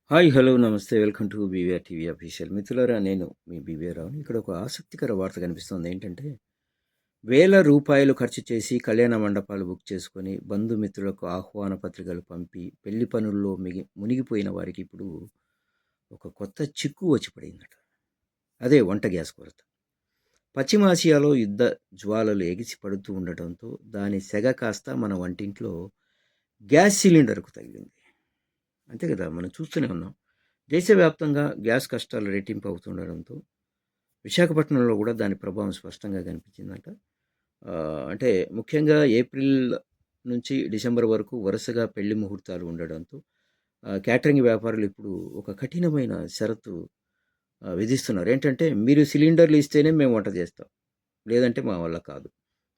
Hi! Hello! నమస్తే. Welcome to BVR TV official. మిత్రులారా, నేను మీ బీవీఆర్ రావుని. ఇక్కడ ఒక ఆసక్తికర వార్త కనిపిస్తోంది. ఏంటంటే, వేల రూపాయలు ఖర్చు చేసి కళ్యాణ మండపాలు బుక్ చేసుకొని, బంధుమిత్రులకు ఆహ్వాన పత్రికలు పంపి, పెళ్లి పనుల్లో మునిగిపోయిన వారికి ఇప్పుడు ఒక కొత్త చిక్కు వచ్చి పడిందట. అదే వంట గ్యాస్ కొరత. పశ్చిమాసియాలో యుద్ధ జ్వాలలు ఎగిసి పడుతూ ఉండటంతో దాని సెగ కాస్త మన వంటింట్లో గ్యాస్ సిలిండర్కు తగిలింది. అంతే కదా, మనం చూస్తూనే ఉన్నాం. దేశవ్యాప్తంగా గ్యాస్ కష్టాలు రెట్టింపు అవుతుండడంతో విశాఖపట్నంలో కూడా దాని ప్రభావం స్పష్టంగా కనిపించిందంట. అంటే ముఖ్యంగా ఏప్రిల్ నుంచి డిసెంబర్ వరకు వరుసగా పెళ్లి ముహూర్తాలు ఉండడంతో క్యాటరింగ్ వ్యాపారులు ఇప్పుడు ఒక కఠినమైన షరతు విధిస్తున్నారు. ఏంటంటే, మీరు సిలిండర్లు ఇస్తేనే మేము వంట చేస్తాం, లేదంటే మా వల్ల కాదు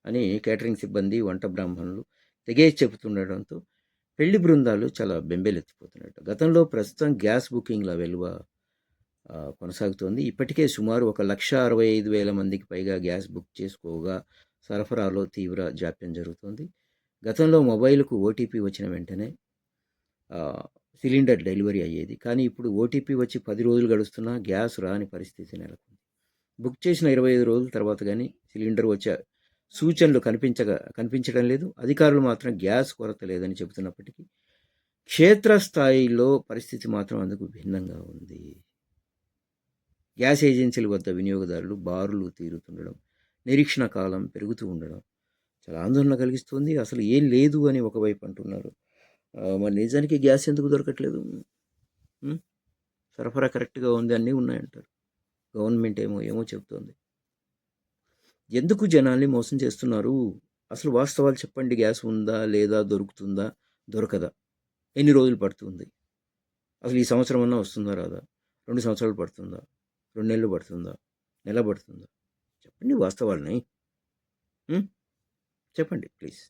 అని క్యాటరింగ్ సిబ్బంది, వంట బ్రాహ్మణులు తెగేసి చెబుతుండడంతో పెళ్లి బృందాలు చాలా బెంబేలెత్తిపోతున్నట్టు. గతంలో ప్రస్తుతం గ్యాస్ బుకింగ్ల వెలువ కొనసాగుతోంది. ఇప్పటికే సుమారు 1,65,000 మందికి పైగా గ్యాస్ బుక్ చేసుకోగా సరఫరాలో తీవ్ర జాప్యం జరుగుతోంది. గతంలో మొబైల్కు ఓటీపీ వచ్చిన వెంటనే సిలిండర్ డెలివరీ అయ్యేది. కానీ ఇప్పుడు ఓటీపీ వచ్చి 10 రోజులు గడుస్తున్నా గ్యాస్ రాని పరిస్థితి నెలకొంది. బుక్ చేసిన 25 రోజుల తర్వాత కానీ సిలిండర్ వచ్చే సూచనలు కనిపించడం లేదు. అధికారులు మాత్రం గ్యాస్ కొరత లేదని చెబుతున్నప్పటికీ క్షేత్రస్థాయిలో పరిస్థితి మాత్రం అందుకు భిన్నంగా ఉంది. గ్యాస్ ఏజెన్సీల వద్ద వినియోగదారులు బారులు తీరుతుండడం, నిరీక్షణ కాలం పెరుగుతూ ఉండడం చాలా ఆందోళన కలిగిస్తుంది. అసలు ఏం లేదు అని ఒకవైపు అంటున్నారు. మరి నిజానికి గ్యాస్ ఎందుకు దొరకట్లేదు? సరఫరా కరెక్ట్గా ఉంది, అన్నీ ఉన్నాయంటారు. గవర్నమెంట్ ఏమో చెబుతోంది. ఎందుకు జనాల్ని మోసం చేస్తున్నారు? అసలు వాస్తవాలు చెప్పండి. గ్యాస్ ఉందా లేదా? దొరుకుతుందా దొరకదా? ఎన్ని రోజులు పడుతుంది? అసలు ఈ సంవత్సరం అన్నా వస్తుందా రాదా? 2 సంవత్సరాలు పడుతుందా? 2 నెలలు పడుతుందా? నెల పడుతుందా? చెప్పండి వాస్తవాలని. చెప్పండి ప్లీజ్.